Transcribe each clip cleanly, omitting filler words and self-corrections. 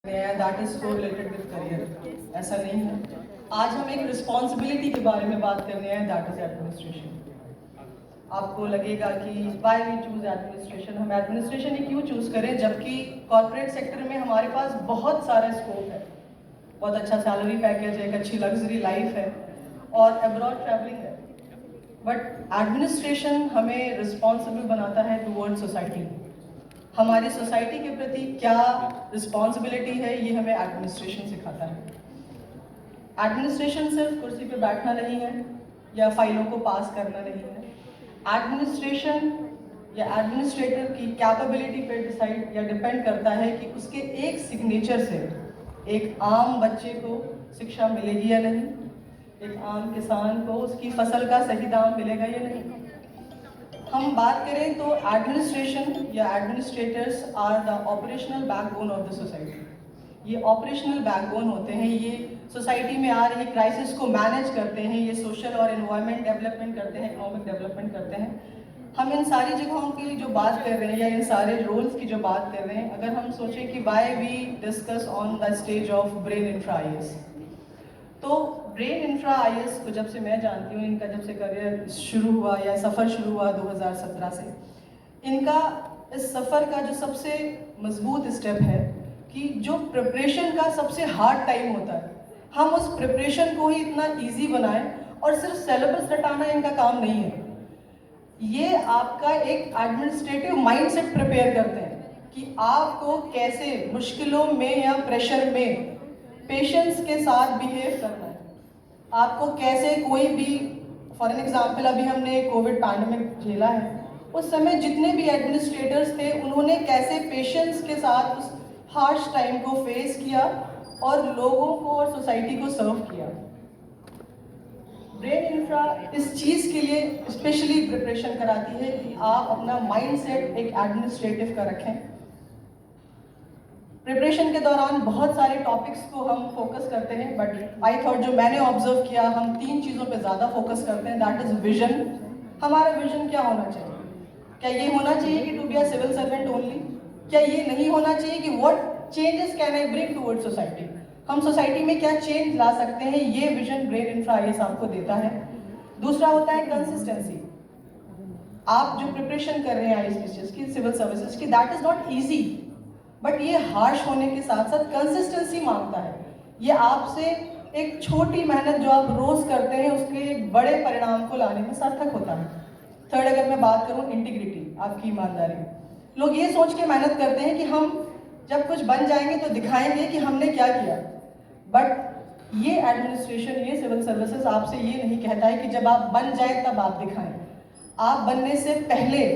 That is correlated with career, ऐसा नहीं है। आज हम एक रिस्पॉन्सिबिलिटी के बारे में बात करने हैं, दैट इज एडमिनिस्ट्रेशन। आपको लगेगा कि वाई वी चूज एडमिनिस्ट्रेशन, हम एडमिनिस्ट्रेशन ही क्यों चूज करें जबकि कॉर्पोरेट सेक्टर में हमारे पास बहुत सारा स्कोप है, बहुत अच्छा सैलरी पैकेज है, एक अच्छी लग्जरी लाइफ है और अब्रॉड ट्रैवलिंग है। बट एडमिनिस्ट्रेशन हमें रिस्पॉन्सिबल बनाता है टूवर्ड सोसाइटी। हमारी सोसाइटी के प्रति क्या रिस्पॉन्सिबिलिटी है, ये हमें एडमिनिस्ट्रेशन सिखाता है। एडमिनिस्ट्रेशन सिर्फ कुर्सी पे बैठना नहीं है या फाइलों को पास करना नहीं है। एडमिनिस्ट्रेशन या एडमिनिस्ट्रेटर की कैपेबिलिटी पे डिसाइड या डिपेंड करता है कि उसके एक सिग्नेचर से एक आम बच्चे को शिक्षा मिलेगी या नहीं, एक आम किसान को उसकी फसल का सही दाम मिलेगा या नहीं। हम बात करें तो एडमिनिस्ट्रेशन या administrators are the operational backbone of the society. ये ऑपरेशनल बैकबोन होते हैं, ये सोसाइटी में आ रही क्राइसिस को मैनेज करते हैं, ये सोशल और एनवायरनमेंट डेवलपमेंट करते हैं, इकोनॉमिक डेवलपमेंट करते हैं। हम इन सारी जगहों की जो बात कर रहे हैं या इन सारे रोल्स की जो बात कर रहे हैं, अगर हम सोचें कि why we discuss on the stage of brain infra IAS, तो ब्रेन इंफ्रा आईएएस को जब से मैं जानती हूँ, इनका जब से करियर शुरू हुआ या सफ़र शुरू हुआ 2017 से, इनका इस सफ़र का जो सबसे मजबूत स्टेप है कि जो प्रिपरेशन का सबसे हार्ड टाइम होता है, हम उस प्रिपरेशन को ही इतना इजी बनाएं और सिर्फ सिलेबस रटाना इनका काम नहीं है। ये आपका एक एडमिनिस्ट्रेटिव माइंडसेट प्रिपेयर करते हैं कि आपको कैसे मुश्किलों में या प्रेशर में पेशेंस के साथ बिहेव करना है, आपको कैसे कोई भी, फॉर एन एग्जाम्पल अभी हमने कोविड पैंडेमिक झेला है, उस समय जितने भी एडमिनिस्ट्रेटर्स थे उन्होंने कैसे पेशेंस के साथ उस हार्श टाइम को फेस किया और लोगों को और सोसाइटी को सर्व किया। ब्रेन इंफ्रा इस चीज़ के लिए स्पेशली प्रिपरेशन कराती है कि आप अपना माइंडसेट एक एडमिनिस्ट्रेटिव का रखें। प्रिपरेशन के दौरान बहुत सारे टॉपिक्स को हम फोकस करते हैं, बट आई थॉट जो मैंने ऑब्जर्व किया, हम 3 चीज़ों पे ज़्यादा फोकस करते हैं, दैट इज़ विजन। हमारा विजन क्या होना चाहिए? क्या ये होना चाहिए कि to be a civil servant only? क्या ये नहीं होना चाहिए कि what changes can I bring toward society? हम सोसाइटी में क्या चेंज ला सकते हैं? ये विजन ब्रेन इंफ्रा आईएएस आपको देता है। दूसरा होता है कंसिस्टेंसी। आप जो प्रिपरेशन कर रहे हैं आईएएस की, सिविल सर्विसेज की, that is not easy, but ये हार्श होने के साथ साथ कंसिस्टेंसी मांगता है। ये आपसे एक छोटी मेहनत जो आप रोज करते हैं उसके एक बड़े परिणाम को लाने में सार्थक होता है। थर्ड, अगर मैं बात करूं इंटीग्रिटी, आपकी ईमानदारी, लोग ये सोच के मेहनत करते हैं कि हम जब कुछ बन जाएंगे तो दिखाएंगे कि हमने क्या किया, बट ये एडमिनिस्ट्रेशन, ये सिविल सर्विसेज आपसे ये नहीं कहता है कि जब आप बन जाए तब आप दिखाएं। आप बनने से पहले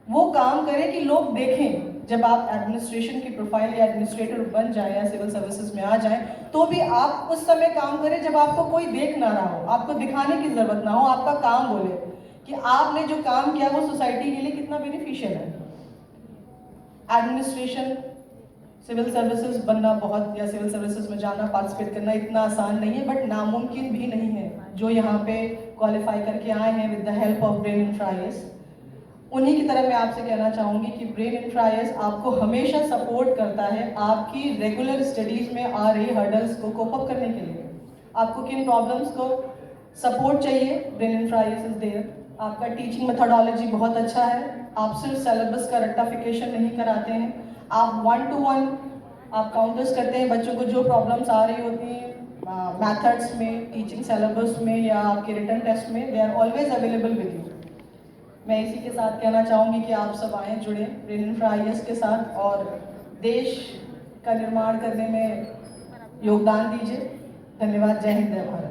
वो काम करें कि लोग देखें। जब आप एडमिनिस्ट्रेशन की प्रोफाइल या एडमिनिस्ट्रेटर बन जाए या सिविल सर्विसेज में आ जाए, तो भी आप उस समय काम करें जब आपको कोई देख ना रहा हो, आपको दिखाने की जरूरत ना हो, आपका काम बोले कि आपने जो काम किया वो सोसाइटी के लिए कितना बेनिफिशियल है। एडमिनिस्ट्रेशन, सिविल सर्विसेज बनना बहुत, या सिविल सर्विसेज में जाना, पार्टिसिपेट करना इतना आसान नहीं है, बट नामुमकिन भी नहीं है। जो यहाँ पे क्वालिफाई करके आए हैं with the help of brain infra IAS, उन्हीं की तरह मैं आपसे कहना चाहूँगी कि ब्रेन इंफ्रा आईएएस आपको हमेशा सपोर्ट करता है आपकी रेगुलर स्टडीज़ में आ रही हर्डल्स को कोप अप करने के लिए। आपको किन प्रॉब्लम्स को सपोर्ट चाहिए, brain infra IAS is there. आपका टीचिंग मेथोडोलॉजी बहुत अच्छा है, आप सिर्फ सिलेबस का रेक्टिफिकेशन नहीं कराते हैं, आप 1-to-1 आप काउंटर्स करते हैं बच्चों को जो प्रॉब्लम्स आ रही होती हैं मैथड्स में, टीचिंग सिलेबस में या आपके रिटन टेस्ट में, they are always available with you. मैं इसी के साथ कहना चाहूँगी कि आप सब आएँ, जुड़े ब्रेन इंफ्रा आईएएस के साथ और देश का निर्माण करने में योगदान दीजिए। धन्यवाद। जय हिंद, जय भारत।